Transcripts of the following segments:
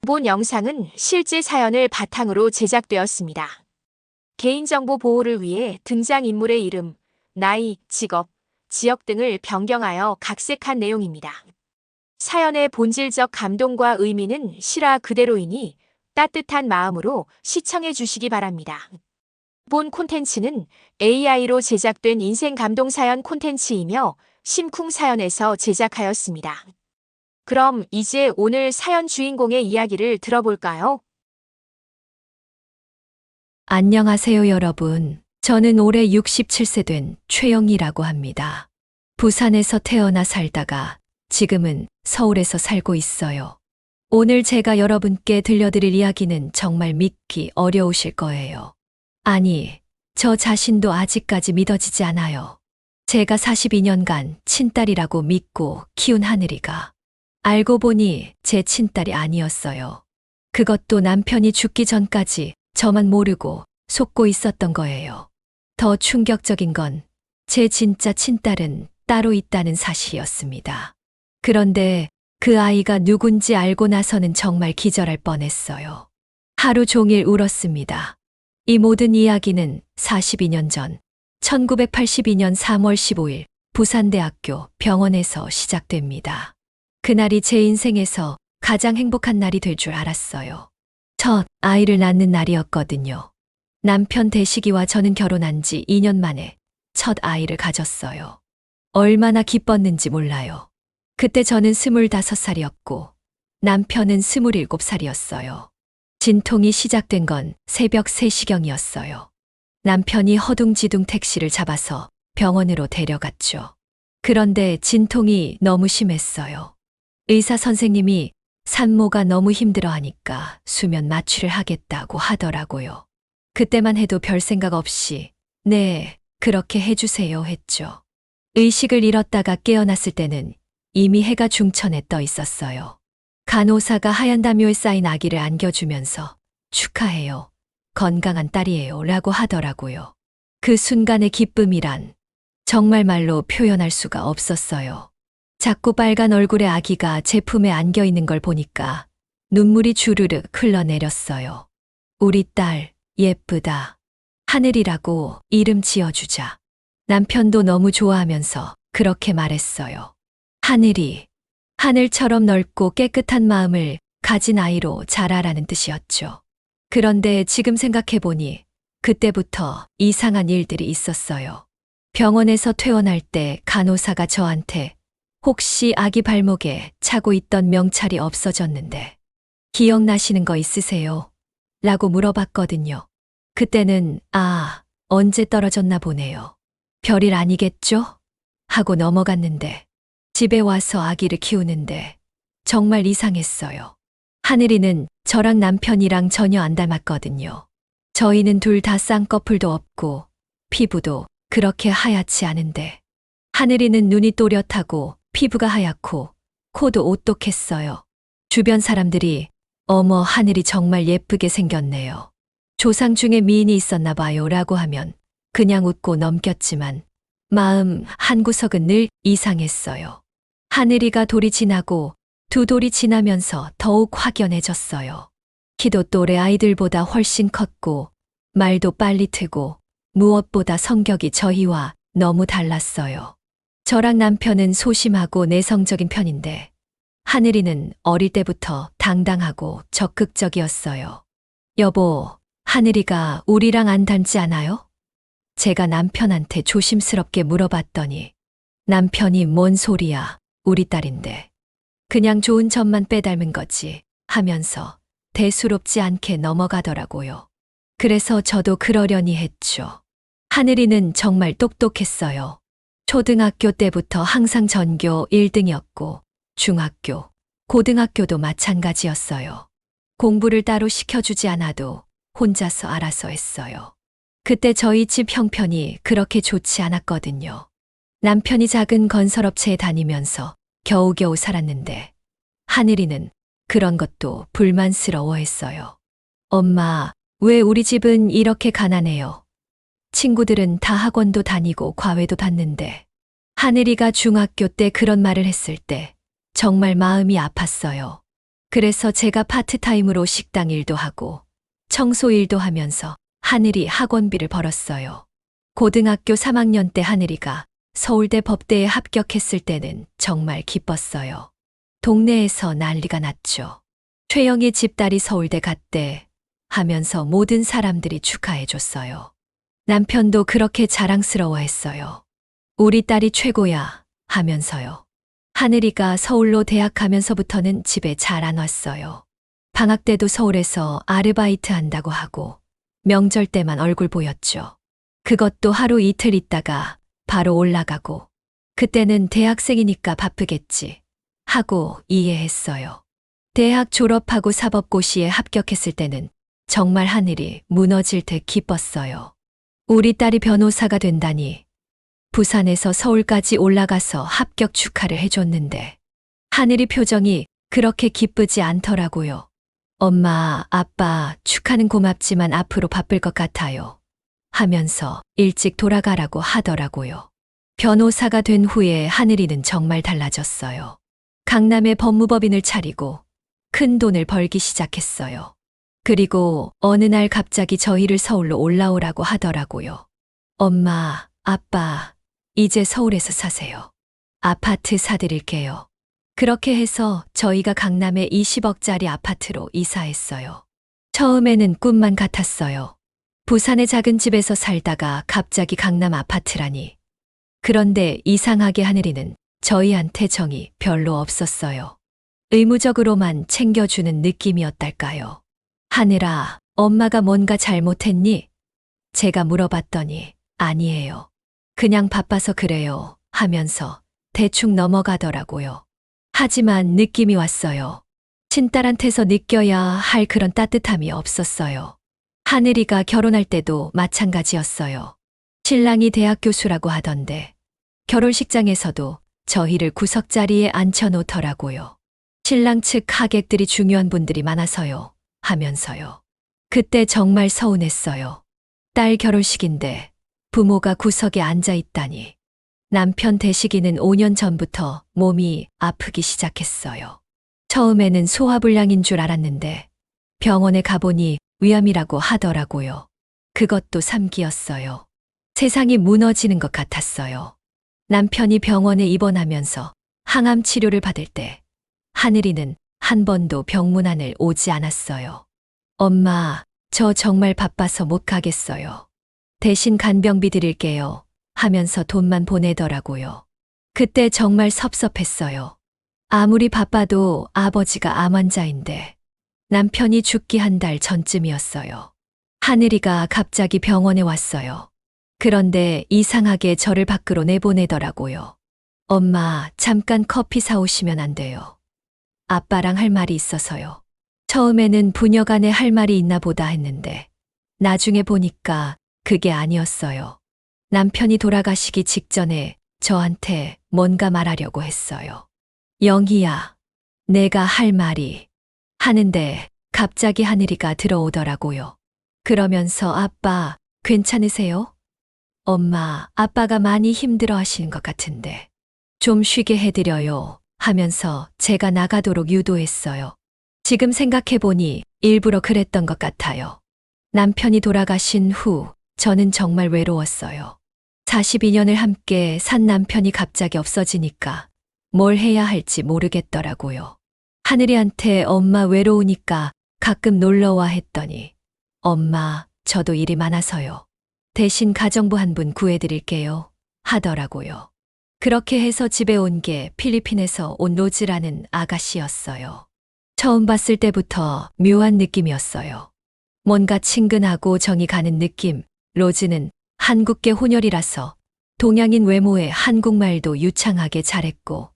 본 영상은 실제 사연을 바탕으로 제작되었습니다. 개인정보 보호를 위해 등장인물의 이름, 나이, 직업, 지역 등을 변경하여 각색한 내용입니다. 사연의 본질적 감동과 의미는 실화 그대로이니 따뜻한 마음으로 시청해 주시기 바랍니다. 본 콘텐츠는 AI로 제작된 인생 감동 사연 콘텐츠이며 심쿵 사연에서 제작하였습니다. 그럼 이제 오늘 사연 주인공의 이야기를 들어볼까요? 안녕하세요, 여러분. 저는 올해 67세 된 최영이라고 합니다. 부산에서 태어나 살다가 지금은 서울에서 살고 있어요. 오늘 제가 여러분께 들려드릴 이야기는 정말 믿기 어려우실 거예요. 아니, 저 자신도 아직까지 믿어지지 않아요. 제가 42년간 친딸이라고 믿고 키운 하늘이가 알고 보니 제 친딸이 아니었어요. 그것도 남편이 죽기 전까지 저만 모르고 속고 있었던 거예요. 더 충격적인 건 제 진짜 친딸은 따로 있다는 사실이었습니다. 그런데 그 아이가 누군지 알고 나서는 정말 기절할 뻔했어요. 하루 종일 울었습니다. 이 모든 이야기는 42년 전 1982년 3월 15일 부산대학교 병원에서 시작됩니다. 그날이 제 인생에서 가장 행복한 날이 될 줄 알았어요. 첫 아이를 낳는 날이었거든요. 남편 대식이와 저는 결혼한 지 2년 만에 첫 아이를 가졌어요. 얼마나 기뻤는지 몰라요. 그때 저는 25살이었고 남편은 27살이었어요. 진통이 시작된 건 새벽 3시경이었어요. 남편이 허둥지둥 택시를 잡아서 병원으로 데려갔죠. 그런데 진통이 너무 심했어요. 의사 선생님이 산모가 너무 힘들어하니까 수면 마취를 하겠다고 하더라고요. 그때만 해도 별 생각 없이 네, 그렇게 해주세요 했죠. 의식을 잃었다가 깨어났을 때는 이미 해가 중천에 떠 있었어요. 간호사가 하얀 담요에 쌓인 아기를 안겨주면서 축하해요. 건강한 딸이에요 라고 하더라고요. 그 순간의 기쁨이란 정말 말로 표현할 수가 없었어요. 작고 빨간 얼굴의 아기가 제 품에 안겨 있는 걸 보니까 눈물이 주르륵 흘러내렸어요. 우리 딸 예쁘다. 하늘이라고 이름 지어주자. 남편도 너무 좋아하면서 그렇게 말했어요. 하늘이 하늘처럼 넓고 깨끗한 마음을 가진 아이로 자라라는 뜻이었죠. 그런데 지금 생각해보니 그때부터 이상한 일들이 있었어요. 병원에서 퇴원할 때 간호사가 저한테 혹시 아기 발목에 차고 있던 명찰이 없어졌는데 기억나시는 거 있으세요? 라고 물어봤거든요. 그때는 언제 떨어졌나 보네요. 별일 아니겠죠? 하고 넘어갔는데 집에 와서 아기를 키우는데 정말 이상했어요. 하늘이는 저랑 남편이랑 전혀 안 닮았거든요. 저희는 둘 다 쌍꺼풀도 없고 피부도 그렇게 하얗지 않은데 하늘이는 눈이 또렷하고 피부가 하얗고 코도 오똑했어요. 주변 사람들이 어머 하늘이 정말 예쁘게 생겼네요. 조상 중에 미인이 있었나 봐요 라고 하면 그냥 웃고 넘겼지만 마음 한구석은 늘 이상했어요. 하늘이가 돌이 지나고 두 돌이 지나면서 더욱 확연해졌어요. 키도 또래 아이들보다 훨씬 컸고 말도 빨리 트고 무엇보다 성격이 저희와 너무 달랐어요. 저랑 남편은 소심하고 내성적인 편인데 하늘이는 어릴 때부터 당당하고 적극적이었어요. 여보, 하늘이가 우리랑 안 닮지 않아요? 제가 남편한테 조심스럽게 물어봤더니 남편이 뭔 소리야, 우리 딸인데. 그냥 좋은 점만 빼닮은 거지 하면서 대수롭지 않게 넘어가더라고요. 그래서 저도 그러려니 했죠. 하늘이는 정말 똑똑했어요. 초등학교 때부터 항상 전교 1등이었고 중학교, 고등학교도 마찬가지였어요. 공부를 따로 시켜주지 않아도 혼자서 알아서 했어요. 그때 저희 집 형편이 그렇게 좋지 않았거든요. 남편이 작은 건설업체에 다니면서 겨우겨우 살았는데 하늘이는 그런 것도 불만스러워했어요. 엄마, 왜 우리 집은 이렇게 가난해요? 친구들은 다 학원도 다니고 과외도 받는데 하늘이가 중학교 때 그런 말을 했을 때 정말 마음이 아팠어요. 그래서 제가 파트타임으로 식당 일도 하고 청소 일도 하면서 하늘이 학원비를 벌었어요. 고등학교 3학년 때 하늘이가 서울대 법대에 합격했을 때는 정말 기뻤어요. 동네에서 난리가 났죠. 최영희 집딸이 서울대 갔대 하면서 모든 사람들이 축하해줬어요. 남편도 그렇게 자랑스러워했어요. 우리 딸이 최고야 하면서요. 하늘이가 서울로 대학 가면서부터는 집에 잘 안 왔어요. 방학 때도 서울에서 아르바이트 한다고 하고 명절 때만 얼굴 보였죠. 그것도 하루 이틀 있다가 바로 올라가고 그때는 대학생이니까 바쁘겠지 하고 이해했어요. 대학 졸업하고 사법고시에 합격했을 때는 정말 하늘이 무너질 듯 기뻤어요. 우리 딸이 변호사가 된다니. 부산에서 서울까지 올라가서 합격 축하를 해줬는데 하늘이 표정이 그렇게 기쁘지 않더라고요. 엄마, 아빠 축하는 고맙지만 앞으로 바쁠 것 같아요 하면서 일찍 돌아가라고 하더라고요. 변호사가 된 후에 하늘이는 정말 달라졌어요. 강남에 법무법인을 차리고 큰 돈을 벌기 시작했어요. 그리고 어느 날 갑자기 저희를 서울로 올라오라고 하더라고요. 엄마, 아빠, 이제 서울에서 사세요. 아파트 사드릴게요. 그렇게 해서 저희가 강남에 20억짜리 아파트로 이사했어요. 처음에는 꿈만 같았어요. 부산의 작은 집에서 살다가 갑자기 강남 아파트라니. 그런데 이상하게 하늘이는 저희한테 정이 별로 없었어요. 의무적으로만 챙겨주는 느낌이었달까요. 하늘아, 엄마가 뭔가 잘못했니? 제가 물어봤더니 아니에요. 그냥 바빠서 그래요 하면서 대충 넘어가더라고요. 하지만 느낌이 왔어요. 친딸한테서 느껴야 할 그런 따뜻함이 없었어요. 하늘이가 결혼할 때도 마찬가지였어요. 신랑이 대학 교수라고 하던데 결혼식장에서도 저희를 구석자리에 앉혀놓더라고요. 신랑 측 하객들이 중요한 분들이 많아서요 하면서요. 그때 정말 서운했어요. 딸 결혼식인데 부모가 구석에 앉아 있다니. 남편 되시기는 5년 전부터 몸이 아프기 시작했어요. 처음에는 소화불량인 줄 알았는데 병원에 가보니 위암이라고 하더라고요. 그것도 3기였어요. 세상이 무너지는 것 같았어요. 남편이 병원에 입원하면서 항암 치료를 받을 때 하늘이는 한 번도 병문안을 오지 않았어요. 엄마, 저 정말 바빠서 못 가겠어요. 대신 간병비 드릴게요 하면서 돈만 보내더라고요. 그때 정말 섭섭했어요. 아무리 바빠도 아버지가 암 환자인데 남편이 죽기 한 달 전쯤이었어요. 하늘이가 갑자기 병원에 왔어요. 그런데 이상하게 저를 밖으로 내보내더라고요. 엄마, 잠깐 커피 사오시면 안 돼요. 아빠랑 할 말이 있어서요. 처음에는 부녀간에 할 말이 있나 보다 했는데 나중에 보니까 그게 아니었어요. 남편이 돌아가시기 직전에 저한테 뭔가 말하려고 했어요. 영희야, 내가 할 말이 하는데 갑자기 하늘이가 들어오더라고요. 그러면서 아빠, 괜찮으세요? 엄마, 아빠가 많이 힘들어 하시는 것 같은데 좀 쉬게 해드려요 하면서 제가 나가도록 유도했어요. 지금 생각해보니 일부러 그랬던 것 같아요. 남편이 돌아가신 후 저는 정말 외로웠어요. 42년을 함께 산 남편이 갑자기 없어지니까 뭘 해야 할지 모르겠더라고요. 하늘이한테 엄마 외로우니까 가끔 놀러와 했더니 엄마, 저도 일이 많아서요. 대신 가정부 한 분 구해드릴게요 하더라고요. 그렇게 해서 집에 온 게 필리핀에서 온 로즈라는 아가씨였어요. 처음 봤을 때부터 묘한 느낌이었어요. 뭔가 친근하고 정이 가는 느낌. 로즈는 한국계 혼혈이라서 동양인 외모에 한국말도 유창하게 잘했고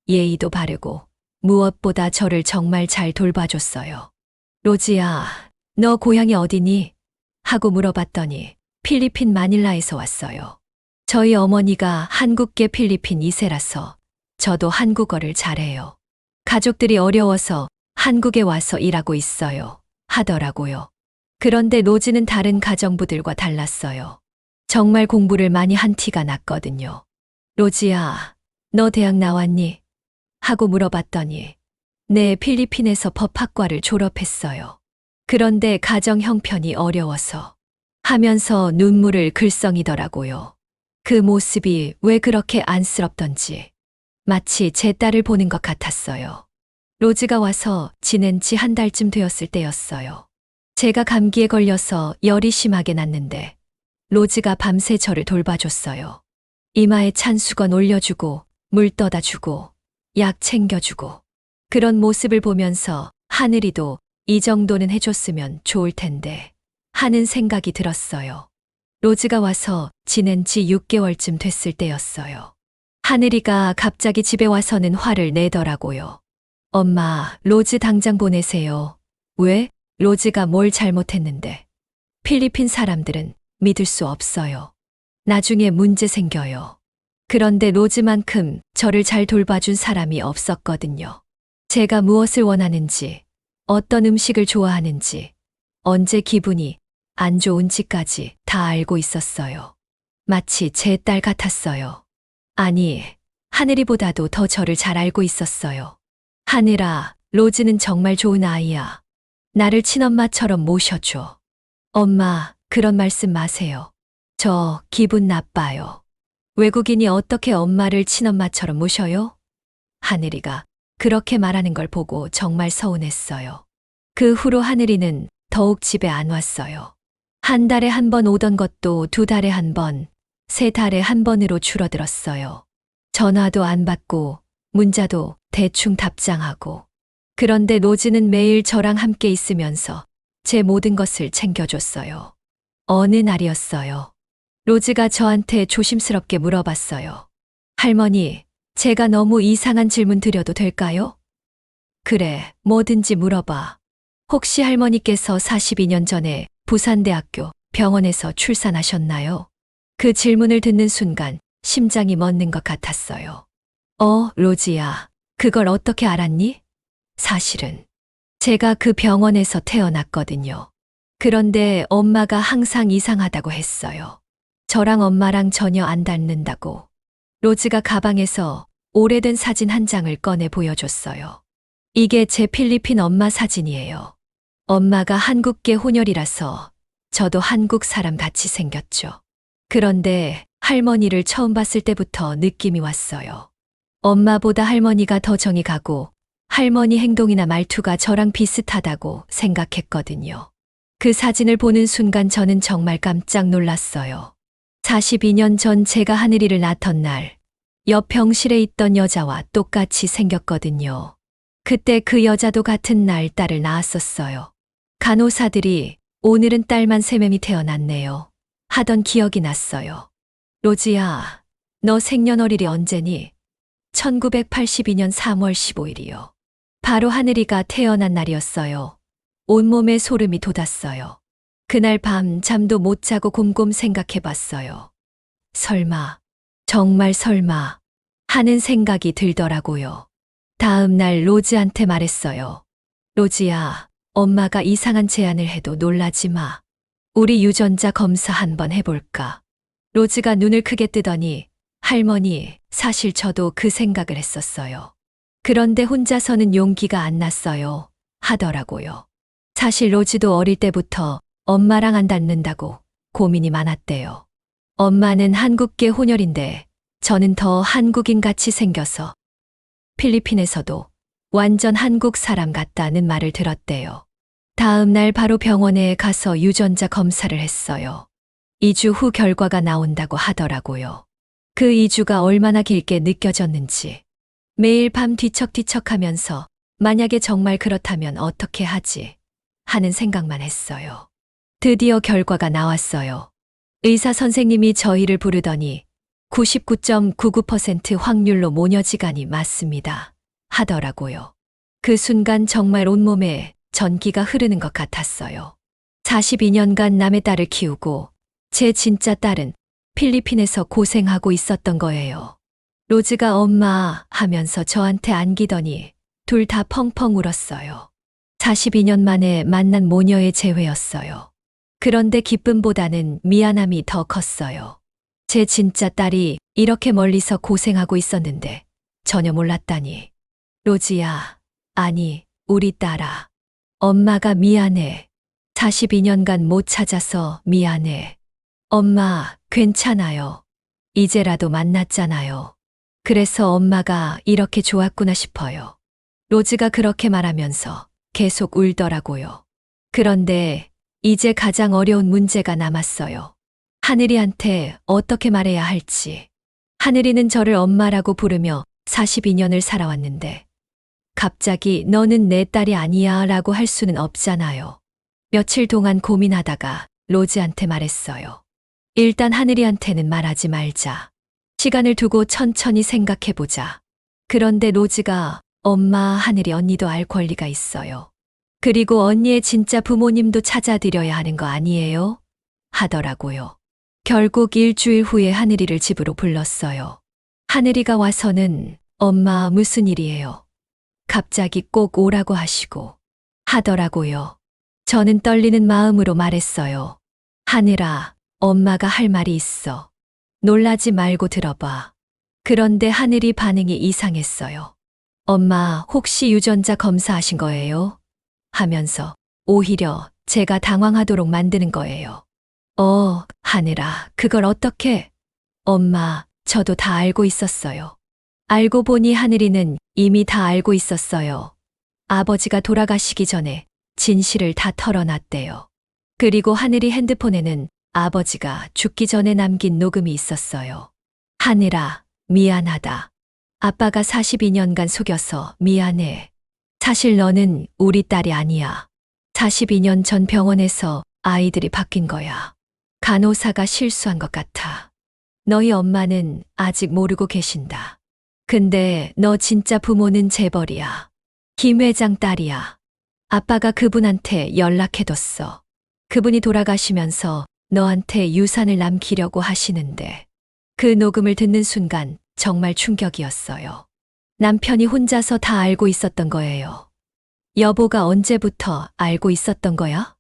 예의도 바르고 무엇보다 저를 정말 잘 돌봐줬어요. 로즈야, 너 고향이 어디니? 하고 물어봤더니 필리핀 마닐라에서 왔어요. 저희 어머니가 한국계 필리핀 2세라서 저도 한국어를 잘해요. 가족들이 어려워서 한국에 와서 일하고 있어요 하더라고요. 그런데 로즈는 다른 가정부들과 달랐어요. 정말 공부를 많이 한 티가 났거든요. 로즈야, 너 대학 나왔니? 하고 물어봤더니 네, 필리핀에서 법학과를 졸업했어요. 그런데 가정 형편이 어려워서 하면서 눈물을 글썽이더라고요. 그 모습이 왜 그렇게 안쓰럽던지 마치 제 딸을 보는 것 같았어요. 로즈가 와서 지낸 지 한 달쯤 되었을 때였어요. 제가 감기에 걸려서 열이 심하게 났는데 로즈가 밤새 저를 돌봐줬어요. 이마에 찬 수건 올려주고 물 떠다 주고 약 챙겨주고 그런 모습을 보면서 하늘이도 이 정도는 해줬으면 좋을 텐데 하는 생각이 들었어요. 로즈가 와서 지낸 지 6개월쯤 됐을 때였어요. 하늘이가 갑자기 집에 와서는 화를 내더라고요. 엄마, 로즈 당장 보내세요. 왜? 로즈가 뭘 잘못했는데. 필리핀 사람들은 믿을 수 없어요. 나중에 문제 생겨요. 그런데 로즈만큼 저를 잘 돌봐준 사람이 없었거든요. 제가 무엇을 원하는지, 어떤 음식을 좋아하는지, 언제 기분이 안 좋은지까지 다 알고 있었어요. 마치 제 딸 같았어요. 아니, 하늘이보다도 더 저를 잘 알고 있었어요. 하늘아, 로즈는 정말 좋은 아이야. 나를 친엄마처럼 모셔줘. 엄마, 그런 말씀 마세요. 저 기분 나빠요. 외국인이 어떻게 엄마를 친엄마처럼 모셔요? 하늘이가 그렇게 말하는 걸 보고 정말 서운했어요. 그 후로 하늘이는 더욱 집에 안 왔어요. 한 달에 한 번 오던 것도 2달에 한 번, 3달에 한 번으로 줄어들었어요. 전화도 안 받고 문자도 대충 답장하고. 그런데 로즈는 매일 저랑 함께 있으면서 제 모든 것을 챙겨줬어요. 어느 날이었어요. 로즈가 저한테 조심스럽게 물어봤어요. 할머니, 제가 너무 이상한 질문 드려도 될까요? 그래, 뭐든지 물어봐. 혹시 할머니께서 42년 전에 부산대학교 병원에서 출산하셨나요? 그 질문을 듣는 순간 심장이 멎는 것 같았어요. 로즈야, 그걸 어떻게 알았니? 사실은 제가 그 병원에서 태어났거든요. 그런데 엄마가 항상 이상하다고 했어요. 저랑 엄마랑 전혀 안 닮는다고. 로즈가 가방에서 오래된 사진 한 장을 꺼내 보여줬어요. 이게 제 필리핀 엄마 사진이에요. 엄마가 한국계 혼혈이라서 저도 한국 사람 같이 생겼죠. 그런데 할머니를 처음 봤을 때부터 느낌이 왔어요. 엄마보다 할머니가 더 정이 가고 할머니 행동이나 말투가 저랑 비슷하다고 생각했거든요. 그 사진을 보는 순간 저는 정말 깜짝 놀랐어요. 42년 전 제가 하늘이를 낳던 날, 옆 병실에 있던 여자와 똑같이 생겼거든요. 그때 그 여자도 같은 날 딸을 낳았었어요. 간호사들이 오늘은 딸만 3명이 태어났네요. 하던 기억이 났어요. 로즈야, 너 생년월일이 언제니? 1982년 3월 15일이요. 바로 하늘이가 태어난 날이었어요. 온몸에 소름이 돋았어요. 그날 밤 잠도 못 자고 곰곰 생각해 봤어요. 설마, 정말 설마 하는 생각이 들더라고요. 다음 날 로즈한테 말했어요. 로즈야, 엄마가 이상한 제안을 해도 놀라지 마. 우리 유전자 검사 한번 해볼까? 로즈가 눈을 크게 뜨더니 할머니, 사실 저도 그 생각을 했었어요. 그런데 혼자서는 용기가 안 났어요. 하더라고요. 사실 로즈도 어릴 때부터 엄마랑 안 닮는다고 고민이 많았대요. 엄마는 한국계 혼혈인데 저는 더 한국인 같이 생겨서 필리핀에서도 완전 한국 사람 같다는 말을 들었대요. 다음 날 바로 병원에 가서 유전자 검사를 했어요. 2주 후 결과가 나온다고 하더라고요. 그 2주가 얼마나 길게 느껴졌는지. 매일 밤 뒤척뒤척하면서 만약에 정말 그렇다면 어떻게 하지? 하는 생각만 했어요. 드디어 결과가 나왔어요. 의사 선생님이 저희를 부르더니 99.99% 확률로 모녀지간이 맞습니다. 하더라고요. 그 순간 정말 온몸에 전기가 흐르는 것 같았어요. 42년간 남의 딸을 키우고 제 진짜 딸은 필리핀에서 고생하고 있었던 거예요. 로즈가 엄마 하면서 저한테 안기더니 둘 다 펑펑 울었어요. 42년 만에 만난 모녀의 재회였어요. 그런데 기쁨보다는 미안함이 더 컸어요. 제 진짜 딸이 이렇게 멀리서 고생하고 있었는데 전혀 몰랐다니. 로즈야, 아니, 우리 딸아. 엄마가 미안해. 42년간 못 찾아서 미안해. 엄마, 괜찮아요. 이제라도 만났잖아요. 그래서 엄마가 이렇게 좋았구나 싶어요. 로즈가 그렇게 말하면서 계속 울더라고요. 그런데 이제 가장 어려운 문제가 남았어요. 하늘이한테 어떻게 말해야 할지. 하늘이는 저를 엄마라고 부르며 42년을 살아왔는데 갑자기 너는 내 딸이 아니야 라고 할 수는 없잖아요. 며칠 동안 고민하다가 로즈한테 말했어요. 일단 하늘이한테는 말하지 말자. 시간을 두고 천천히 생각해보자. 그런데 로즈가 엄마, 하늘이 언니도 알 권리가 있어요. 그리고 언니의 진짜 부모님도 찾아드려야 하는 거 아니에요? 하더라고요. 결국 일주일 후에 하늘이를 집으로 불렀어요. 하늘이가 와서는 엄마 무슨 일이에요? 갑자기 꼭 오라고 하시고 하더라고요. 저는 떨리는 마음으로 말했어요. 하늘아, 엄마가 할 말이 있어. 놀라지 말고 들어봐. 그런데 하늘이 반응이 이상했어요. 엄마, 혹시 유전자 검사하신 거예요? 하면서 오히려 제가 당황하도록 만드는 거예요. 하늘아, 그걸 어떻게? 엄마, 저도 다 알고 있었어요. 알고 보니 하늘이는 이미 다 알고 있었어요. 아버지가 돌아가시기 전에 진실을 다 털어놨대요. 그리고 하늘이 핸드폰에는 아버지가 죽기 전에 남긴 녹음이 있었어요. 하늘아, 미안하다. 아빠가 42년간 속여서 미안해. 사실 너는 우리 딸이 아니야. 42년 전 병원에서 아이들이 바뀐 거야. 간호사가 실수한 것 같아. 너희 엄마는 아직 모르고 계신다. 근데 너 진짜 부모는 재벌이야. 김 회장 딸이야. 아빠가 그분한테 연락해뒀어. 그분이 돌아가시면서 너한테 유산을 남기려고 하시는데 그 녹음을 듣는 순간 정말 충격이었어요. 남편이 혼자서 다 알고 있었던 거예요. 여보가 언제부터 알고 있었던 거야?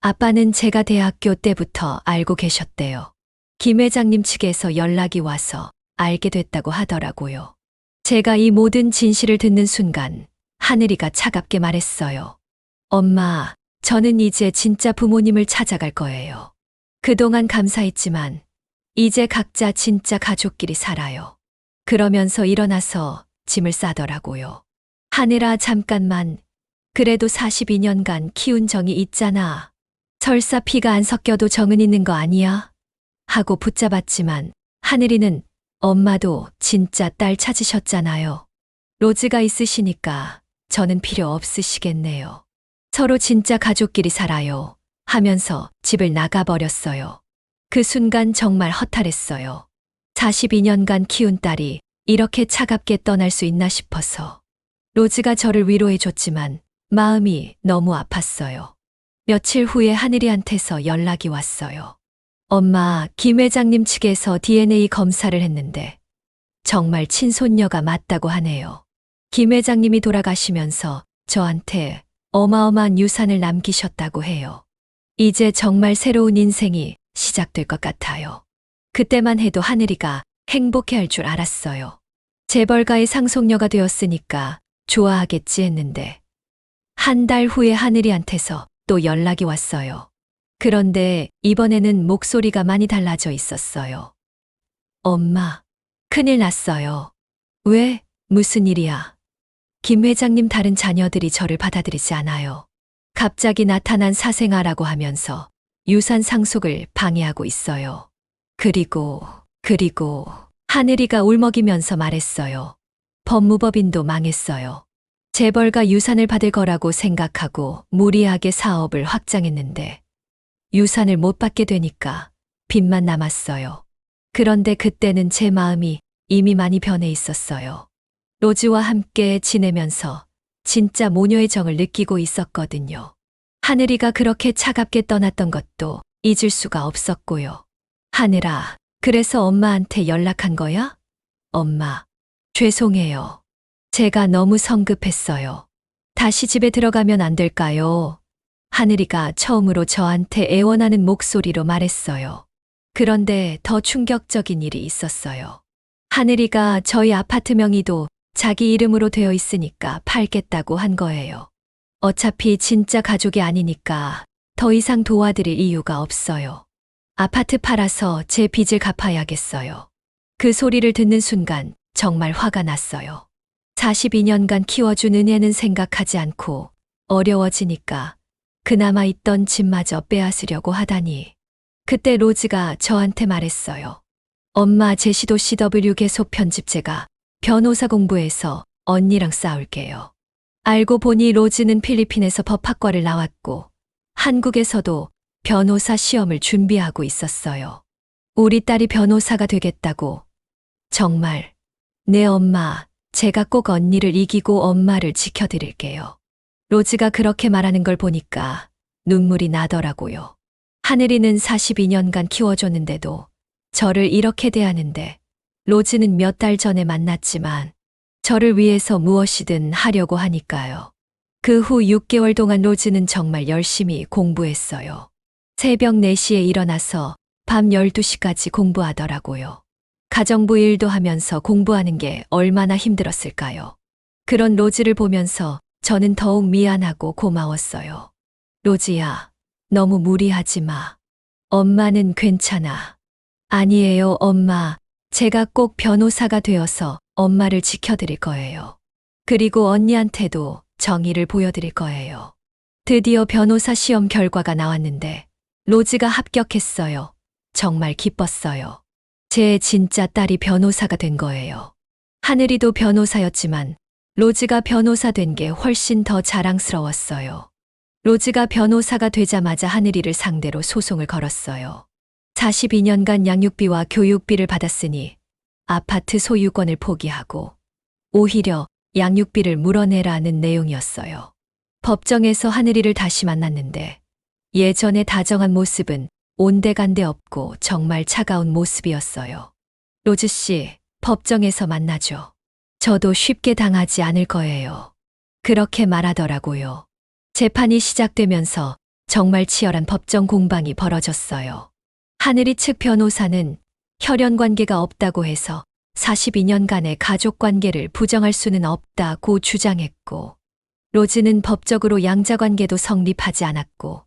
아빠는 제가 대학교 때부터 알고 계셨대요. 김 회장님 측에서 연락이 와서 알게 됐다고 하더라고요. 제가 이 모든 진실을 듣는 순간 하늘이가 차갑게 말했어요. 엄마, 저는 이제 진짜 부모님을 찾아갈 거예요. 그동안 감사했지만 이제 각자 진짜 가족끼리 살아요. 그러면서 일어나서 짐을 싸더라고요. 하늘아, 잠깐만. 그래도 42년간 키운 정이 있잖아. 설사 피가 안 섞여도 정은 있는 거 아니야? 하고 붙잡았지만 하늘이는 엄마도 진짜 딸 찾으셨잖아요. 로즈가 있으시니까 저는 필요 없으시겠네요. 서로 진짜 가족끼리 살아요. 하면서 집을 나가버렸어요. 그 순간 정말 허탈했어요. 42년간 키운 딸이 이렇게 차갑게 떠날 수 있나 싶어서. 로즈가 저를 위로해줬지만 마음이 너무 아팠어요. 며칠 후에 하늘이한테서 연락이 왔어요. 엄마, 김 회장님 측에서 DNA 검사를 했는데 정말 친손녀가 맞다고 하네요. 김 회장님이 돌아가시면서 저한테 어마어마한 유산을 남기셨다고 해요. 이제 정말 새로운 인생이 시작될 것 같아요. 그때만 해도 하늘이가 행복해할 줄 알았어요. 재벌가의 상속녀가 되었으니까 좋아하겠지 했는데 한 달 후에 하늘이한테서 또 연락이 왔어요. 그런데 이번에는 목소리가 많이 달라져 있었어요. 엄마, 큰일 났어요. 왜? 무슨 일이야? 김 회장님 다른 자녀들이 저를 받아들이지 않아요. 갑자기 나타난 사생아라고 하면서 유산 상속을 방해하고 있어요. 그리고 하늘이가 울먹이면서 말했어요. 법무법인도 망했어요. 재벌가 유산을 받을 거라고 생각하고 무리하게 사업을 확장했는데 유산을 못 받게 되니까 빚만 남았어요. 그런데 그때는 제 마음이 이미 많이 변해 있었어요. 로즈와 함께 지내면서 진짜 모녀의 정을 느끼고 있었거든요. 하늘이가 그렇게 차갑게 떠났던 것도 잊을 수가 없었고요. 하늘아, 그래서 엄마한테 연락한 거야? 엄마, 죄송해요. 제가 너무 성급했어요. 다시 집에 들어가면 안 될까요? 하늘이가 처음으로 저한테 애원하는 목소리로 말했어요. 그런데 더 충격적인 일이 있었어요. 하늘이가 저희 아파트 명의도 자기 이름으로 되어 있으니까 팔겠다고 한 거예요. 어차피 진짜 가족이 아니니까 더 이상 도와드릴 이유가 없어요. 아파트 팔아서 제 빚을 갚아야겠어요. 그 소리를 듣는 순간 정말 화가 났어요. 42년간 키워준 은혜는 생각하지 않고 어려워지니까 그나마 있던 집마저 빼앗으려고 하다니. 그때 로즈가 저한테 말했어요. 엄마, 제시도 CW 개소 편집제가 변호사 공부해서 언니랑 싸울게요. 알고 보니 로즈는 필리핀에서 법학과를 나왔고 한국에서도 변호사 시험을 준비하고 있었어요. 우리 딸이 변호사가 되겠다고. 정말, 네 엄마, 제가 꼭 언니를 이기고 엄마를 지켜드릴게요. 로즈가 그렇게 말하는 걸 보니까 눈물이 나더라고요. 하늘이는 42년간 키워줬는데도 저를 이렇게 대하는데 로즈는 몇 달 전에 만났지만 저를 위해서 무엇이든 하려고 하니까요. 그 후 6개월 동안 로즈는 정말 열심히 공부했어요. 새벽 4시에 일어나서 밤 12시까지 공부하더라고요. 가정부 일도 하면서 공부하는 게 얼마나 힘들었을까요? 그런 로즈를 보면서 저는 더욱 미안하고 고마웠어요. 로즈야, 너무 무리하지 마. 엄마는 괜찮아. 아니에요, 엄마. 제가 꼭 변호사가 되어서 엄마를 지켜드릴 거예요. 그리고 언니한테도 정의를 보여드릴 거예요. 드디어 변호사 시험 결과가 나왔는데 로즈가 합격했어요. 정말 기뻤어요. 제 진짜 딸이 변호사가 된 거예요. 하늘이도 변호사였지만 로즈가 변호사 된 게 훨씬 더 자랑스러웠어요. 로즈가 변호사가 되자마자 하늘이를 상대로 소송을 걸었어요. 42년간 양육비와 교육비를 받았으니 아파트 소유권을 포기하고 오히려 양육비를 물어내라는 내용이었어요. 법정에서 하늘이를 다시 만났는데 예전의 다정한 모습은 온데간데 없고 정말 차가운 모습이었어요. 로즈 씨, 법정에서 만나죠. 저도 쉽게 당하지 않을 거예요. 그렇게 말하더라고요. 재판이 시작되면서 정말 치열한 법정 공방이 벌어졌어요. 하늘이 측 변호사는 혈연 관계가 없다고 해서 42년간의 가족 관계를 부정할 수는 없다고 주장했고, 로즈는 법적으로 양자 관계도 성립하지 않았고,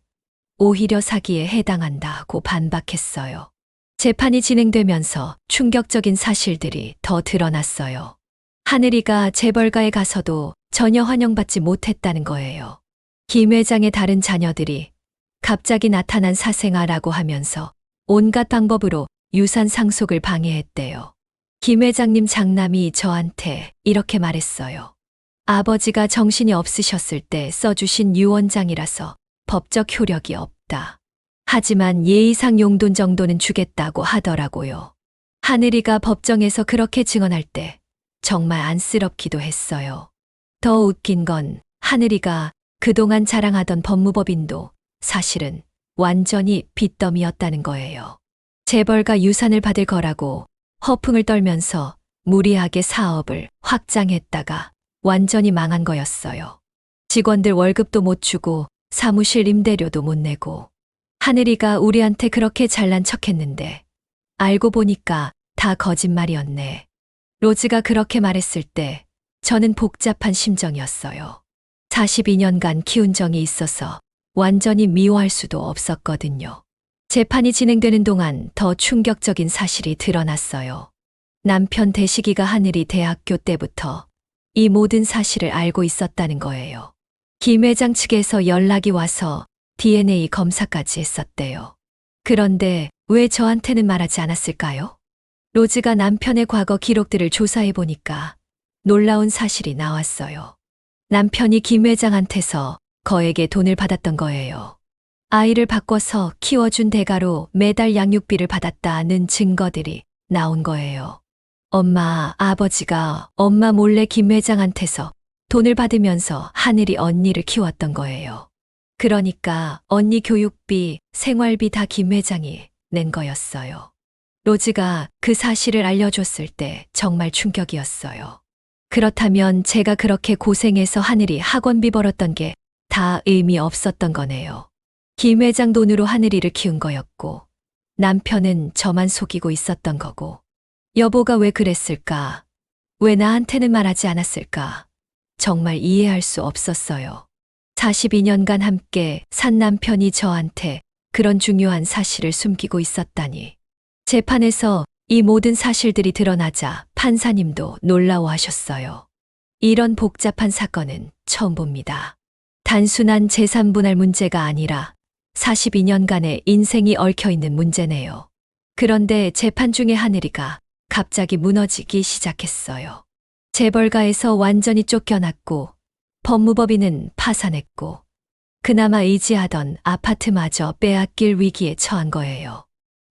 오히려 사기에 해당한다고 반박했어요. 재판이 진행되면서 충격적인 사실들이 더 드러났어요. 하늘이가 재벌가에 가서도 전혀 환영받지 못했다는 거예요. 김 회장의 다른 자녀들이 갑자기 나타난 사생아라고 하면서 온갖 방법으로 유산 상속을 방해했대요. 김 회장님 장남이 저한테 이렇게 말했어요. 아버지가 정신이 없으셨을 때 써주신 유언장이라서 법적 효력이 없다. 하지만 예의상 용돈 정도는 주겠다고 하더라고요. 하늘이가 법정에서 그렇게 증언할 때 정말 안쓰럽기도 했어요. 더 웃긴 건 하늘이가 그동안 자랑하던 법무법인도 사실은 완전히 빚더미였다는 거예요. 재벌가 유산을 받을 거라고 허풍을 떨면서 무리하게 사업을 확장했다가 완전히 망한 거였어요. 직원들 월급도 못 주고 사무실 임대료도 못 내고 하늘이가 우리한테 그렇게 잘난 척했는데 알고 보니까 다 거짓말이었네. 로즈가 그렇게 말했을 때 저는 복잡한 심정이었어요. 42년간 키운 정이 있어서 완전히 미워할 수도 없었거든요. 재판이 진행되는 동안 더 충격적인 사실이 드러났어요. 남편 대식이가 하늘이 대학교 때부터 이 모든 사실을 알고 있었다는 거예요. 김 회장 측에서 연락이 와서 DNA 검사까지 했었대요. 그런데 왜 저한테는 말하지 않았을까요? 로즈가 남편의 과거 기록들을 조사해 보니까 놀라운 사실이 나왔어요. 남편이 김 회장한테서 거액의 돈을 받았던 거예요. 아이를 바꿔서 키워준 대가로 매달 양육비를 받았다는 증거들이 나온 거예요. 엄마, 아버지가 엄마 몰래 김 회장한테서 돈을 받으면서 하늘이 언니를 키웠던 거예요. 그러니까 언니 교육비, 생활비 다 김 회장이 낸 거였어요. 로즈가 그 사실을 알려줬을 때 정말 충격이었어요. 그렇다면 제가 그렇게 고생해서 하늘이 학원비 벌었던 게 다 의미 없었던 거네요. 김 회장 돈으로 하늘이를 키운 거였고 남편은 저만 속이고 있었던 거고 여보가 왜 그랬을까? 왜 나한테는 말하지 않았을까? 정말 이해할 수 없었어요. 42년간 함께 산 남편이 저한테 그런 중요한 사실을 숨기고 있었다니. 재판에서 이 모든 사실들이 드러나자 판사님도 놀라워하셨어요. 이런 복잡한 사건은 처음 봅니다. 단순한 재산 분할 문제가 아니라 42년간의 인생이 얽혀 있는 문제네요. 그런데 재판 중에 하늘이가 갑자기 무너지기 시작했어요. 재벌가에서 완전히 쫓겨났고 법무법인은 파산했고 그나마 의지하던 아파트마저 빼앗길 위기에 처한 거예요.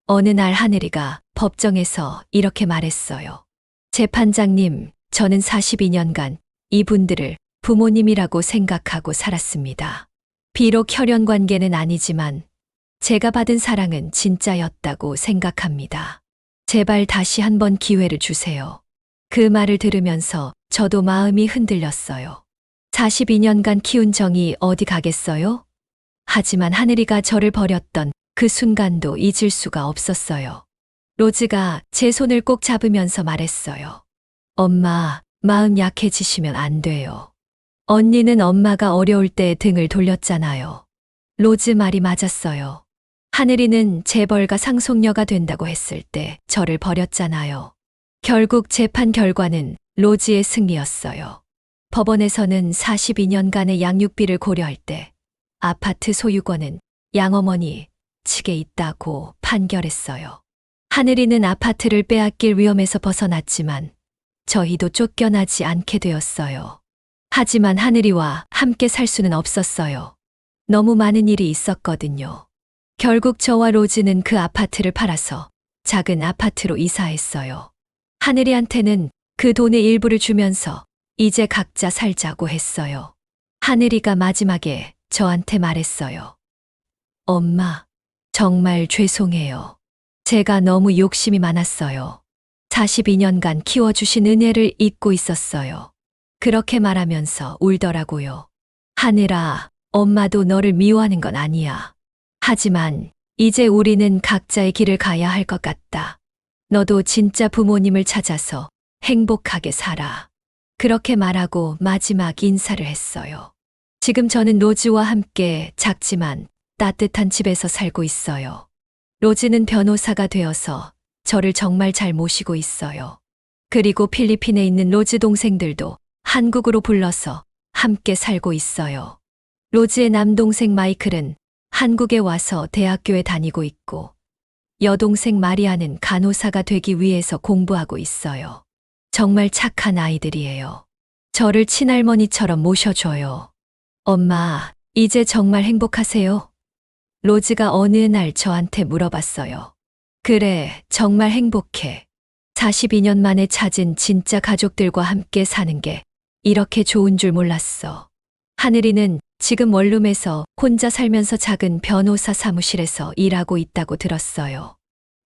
어느 날 하늘이가 법정에서 이렇게 말했어요. 재판장님, 저는 42년간 이분들을 부모님이라고 생각하고 살았습니다. 비록 혈연 관계는 아니지만 제가 받은 사랑은 진짜였다고 생각합니다. 제발 다시 한번 기회를 주세요. 그 말을 들으면서 저도 마음이 흔들렸어요. 42년간 키운 정이 어디 가겠어요? 하지만 하늘이가 저를 버렸던 그 순간도 잊을 수가 없었어요. 로즈가 제 손을 꼭 잡으면서 말했어요. 엄마, 마음 약해지시면 안 돼요. 언니는 엄마가 어려울 때 등을 돌렸잖아요. 로즈 말이 맞았어요. 하늘이는 재벌가 상속녀가 된다고 했을 때 저를 버렸잖아요. 결국 재판 결과는 로즈의 승리였어요. 법원에서는 42년간의 양육비를 고려할 때 아파트 소유권은 양어머니 측에 있다고 판결했어요. 하늘이는 아파트를 빼앗길 위험에서 벗어났지만 저희도 쫓겨나지 않게 되었어요. 하지만 하늘이와 함께 살 수는 없었어요. 너무 많은 일이 있었거든요. 결국 저와 로즈는 그 아파트를 팔아서 작은 아파트로 이사했어요. 하늘이한테는 그 돈의 일부를 주면서 이제 각자 살자고 했어요. 하늘이가 마지막에 저한테 말했어요. 엄마, 정말 죄송해요. 제가 너무 욕심이 많았어요. 42년간 키워주신 은혜를 잊고 있었어요. 그렇게 말하면서 울더라고요. 하늘아, 엄마도 너를 미워하는 건 아니야. 하지만 이제 우리는 각자의 길을 가야 할 것 같다. 너도 진짜 부모님을 찾아서 행복하게 살아. 그렇게 말하고 마지막 인사를 했어요. 지금 저는 로즈와 함께 작지만 따뜻한 집에서 살고 있어요. 로즈는 변호사가 되어서 저를 정말 잘 모시고 있어요. 그리고 필리핀에 있는 로즈 동생들도 한국으로 불러서 함께 살고 있어요. 로즈의 남동생 마이클은 한국에 와서 대학교에 다니고 있고 여동생 마리아는 간호사가 되기 위해서 공부하고 있어요. 정말 착한 아이들이에요. 저를 친할머니처럼 모셔줘요. 엄마, 이제 정말 행복하세요? 로즈가 어느 날 저한테 물어봤어요. 그래, 정말 행복해. 42년 만에 찾은 진짜 가족들과 함께 사는 게 이렇게 좋은 줄 몰랐어. 하늘이는 지금 원룸에서 혼자 살면서 작은 변호사 사무실에서 일하고 있다고 들었어요.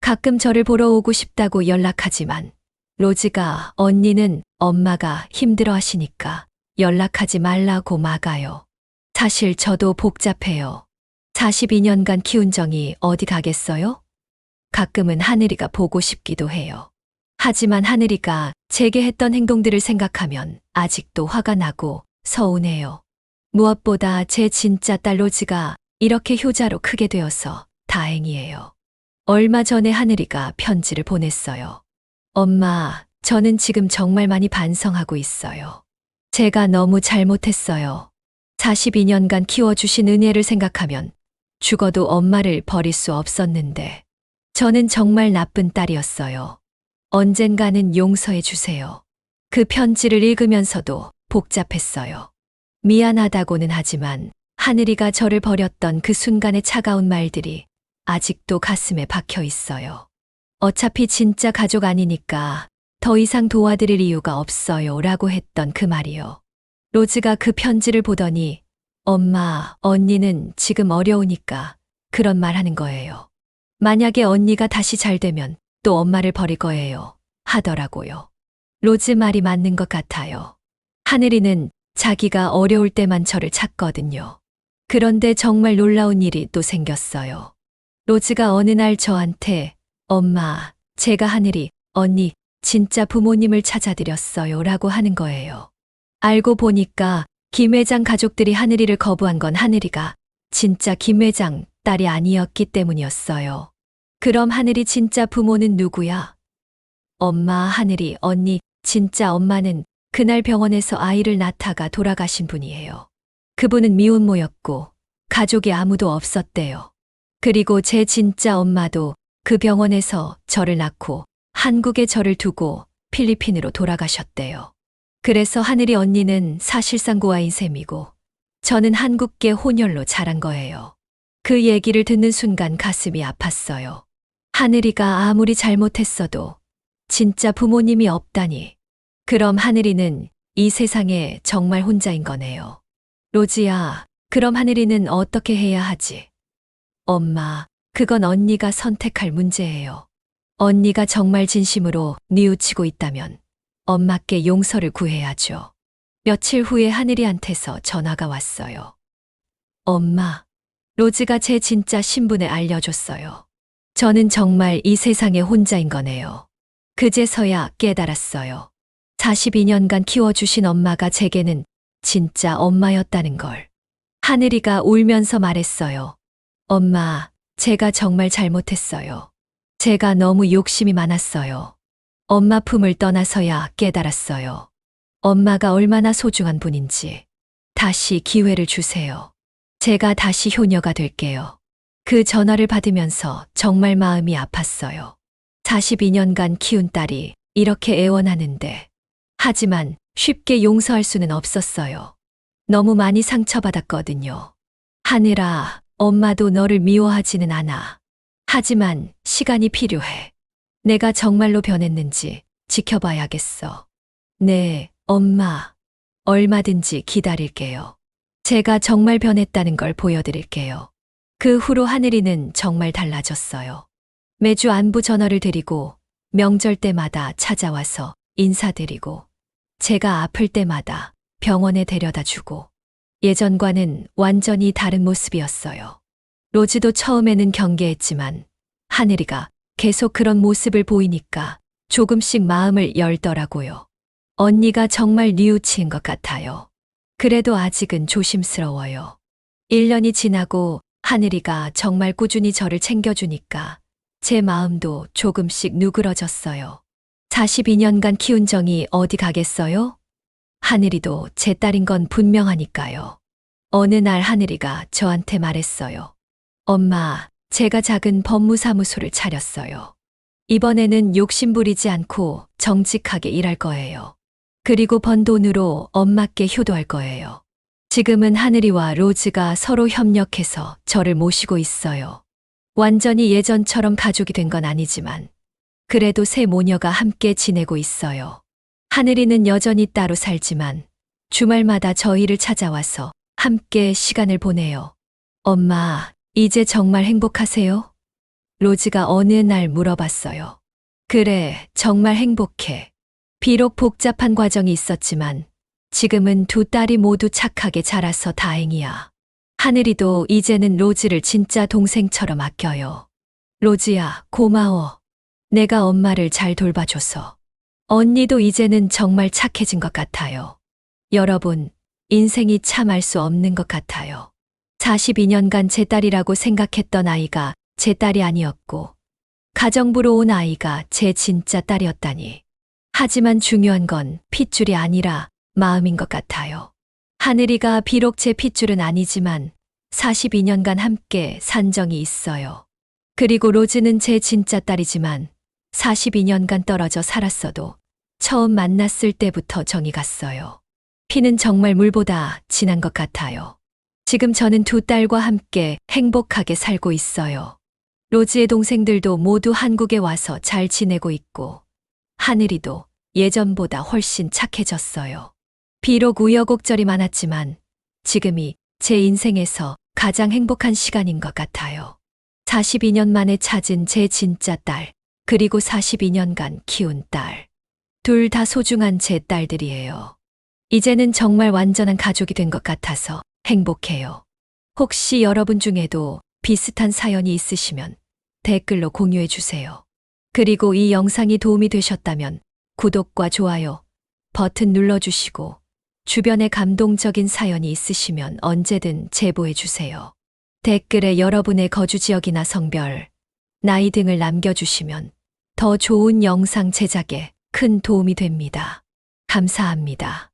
가끔 저를 보러 오고 싶다고 연락하지만 로즈가 언니는 엄마가 힘들어 하시니까 연락하지 말라고 막아요. 사실 저도 복잡해요. 42년간 키운 정이 어디 가겠어요? 가끔은 하늘이가 보고 싶기도 해요. 하지만 하늘이가 제게 했던 행동들을 생각하면 아직도 화가 나고 서운해요. 무엇보다 제 진짜 딸 로즈가 이렇게 효자로 크게 되어서 다행이에요. 얼마 전에 하늘이가 편지를 보냈어요. 엄마, 저는 지금 정말 많이 반성하고 있어요. 제가 너무 잘못했어요. 42년간 키워주신 은혜를 생각하면 죽어도 엄마를 버릴 수 없었는데 저는 정말 나쁜 딸이었어요. 언젠가는 용서해 주세요. 그 편지를 읽으면서도 복잡했어요. 미안하다고는 하지만 하늘이가 저를 버렸던 그 순간의 차가운 말들이 아직도 가슴에 박혀 있어요. 어차피 진짜 가족 아니니까 더 이상 도와드릴 이유가 없어요 라고 했던 그 말이요. 로즈가 그 편지를 보더니 엄마, 언니는 지금 어려우니까 그런 말 하는 거예요. 만약에 언니가 다시 잘 되면 또 엄마를 버릴 거예요. 하더라고요. 로즈 말이 맞는 것 같아요. 하늘이는 자기가 어려울 때만 저를 찾거든요. 그런데 정말 놀라운 일이 또 생겼어요. 로즈가 어느 날 저한테 엄마, 제가 하늘이 언니 진짜 부모님을 찾아드렸어요 라고 하는 거예요. 알고 보니까 김 회장 가족들이 하늘이를 거부한 건 하늘이가 진짜 김 회장 딸이 아니었기 때문이었어요. 그럼 하늘이 진짜 부모는 누구야? 엄마, 하늘이, 언니, 진짜 엄마는 그날 병원에서 아이를 낳다가 돌아가신 분이에요. 그분은 미혼모였고 가족이 아무도 없었대요. 그리고 제 진짜 엄마도 그 병원에서 저를 낳고 한국에 저를 두고 필리핀으로 돌아가셨대요. 그래서 하늘이 언니는 사실상 고아인 셈이고 저는 한국계 혼혈로 자란 거예요. 그 얘기를 듣는 순간 가슴이 아팠어요. 하늘이가 아무리 잘못했어도 진짜 부모님이 없다니. 그럼 하늘이는 이 세상에 정말 혼자인 거네요. 로지야, 그럼 하늘이는 어떻게 해야 하지? 엄마, 그건 언니가 선택할 문제예요. 언니가 정말 진심으로 뉘우치고 있다면 엄마께 용서를 구해야죠. 며칠 후에 하늘이한테서 전화가 왔어요. 엄마, 로즈가 제 진짜 신분을 알려줬어요. 저는 정말 이 세상에 혼자인 거네요. 그제서야 깨달았어요. 42년간 키워주신 엄마가 제게는 진짜 엄마였다는 걸. 하늘이가 울면서 말했어요. 엄마, 제가 정말 잘못했어요. 제가 너무 욕심이 많았어요. 엄마 품을 떠나서야 깨달았어요. 엄마가 얼마나 소중한 분인지. 다시 기회를 주세요. 제가 다시 효녀가 될게요. 그 전화를 받으면서 정말 마음이 아팠어요. 42년간 키운 딸이 이렇게 애원하는데. 하지만 쉽게 용서할 수는 없었어요. 너무 많이 상처받았거든요. 하늘아, 엄마도 너를 미워하지는 않아. 하지만 시간이 필요해. 내가 정말로 변했는지 지켜봐야겠어. 네, 엄마. 얼마든지 기다릴게요. 제가 정말 변했다는 걸 보여드릴게요. 그 후로 하늘이는 정말 달라졌어요. 매주 안부 전화를 드리고 명절 때마다 찾아와서 인사드리고 제가 아플 때마다 병원에 데려다 주고 예전과는 완전히 다른 모습이었어요. 로즈도 처음에는 경계했지만 하늘이가 계속 그런 모습을 보이니까 조금씩 마음을 열더라고요. 언니가 정말 뉘우친 것 같아요. 그래도 아직은 조심스러워요. 1년이 지나고 하늘이가 정말 꾸준히 저를 챙겨주니까 제 마음도 조금씩 누그러졌어요. 42년간 키운 정이 어디 가겠어요? 하늘이도 제 딸인 건 분명하니까요. 어느 날 하늘이가 저한테 말했어요. 엄마, 제가 작은 법무사무소를 차렸어요. 이번에는 욕심 부리지 않고 정직하게 일할 거예요. 그리고 번 돈으로 엄마께 효도할 거예요. 지금은 하늘이와 로즈가 서로 협력해서 저를 모시고 있어요. 완전히 예전처럼 가족이 된 건 아니지만 그래도 세 모녀가 함께 지내고 있어요. 하늘이는 여전히 따로 살지만 주말마다 저희를 찾아와서 함께 시간을 보내요. 엄마, 이제 정말 행복하세요? 로즈가 어느 날 물어봤어요. 그래, 정말 행복해. 비록 복잡한 과정이 있었지만 지금은 두 딸이 모두 착하게 자라서 다행이야. 하늘이도 이제는 로즈를 진짜 동생처럼 아껴요. 로즈야, 고마워. 내가 엄마를 잘 돌봐줘서. 언니도 이제는 정말 착해진 것 같아요. 여러분, 인생이 참 알 수 없는 것 같아요. 42년간 제 딸이라고 생각했던 아이가 제 딸이 아니었고, 가정부로 온 아이가 제 진짜 딸이었다니. 하지만 중요한 건 핏줄이 아니라 마음인 것 같아요. 하늘이가 비록 제 핏줄은 아니지만 42년간 함께 산 정이 있어요. 그리고 로즈는 제 진짜 딸이지만 42년간 떨어져 살았어도 처음 만났을 때부터 정이 갔어요. 피는 정말 물보다 진한 것 같아요. 지금 저는 두 딸과 함께 행복하게 살고 있어요. 로즈의 동생들도 모두 한국에 와서 잘 지내고 있고, 하늘이도 예전보다 훨씬 착해졌어요. 비록 우여곡절이 많았지만 지금이 제 인생에서 가장 행복한 시간인 것 같아요. 42년 만에 찾은 제 진짜 딸, 그리고 42년간 키운 딸. 둘 다 소중한 제 딸들이에요. 이제는 정말 완전한 가족이 된 것 같아서 행복해요. 혹시 여러분 중에도 비슷한 사연이 있으시면 댓글로 공유해 주세요. 그리고 이 영상이 도움이 되셨다면 구독과 좋아요 버튼 눌러주시고 주변에 감동적인 사연이 있으시면 언제든 제보해 주세요. 댓글에 여러분의 거주 지역이나 성별, 나이 등을 남겨주시면 더 좋은 영상 제작에 큰 도움이 됩니다. 감사합니다.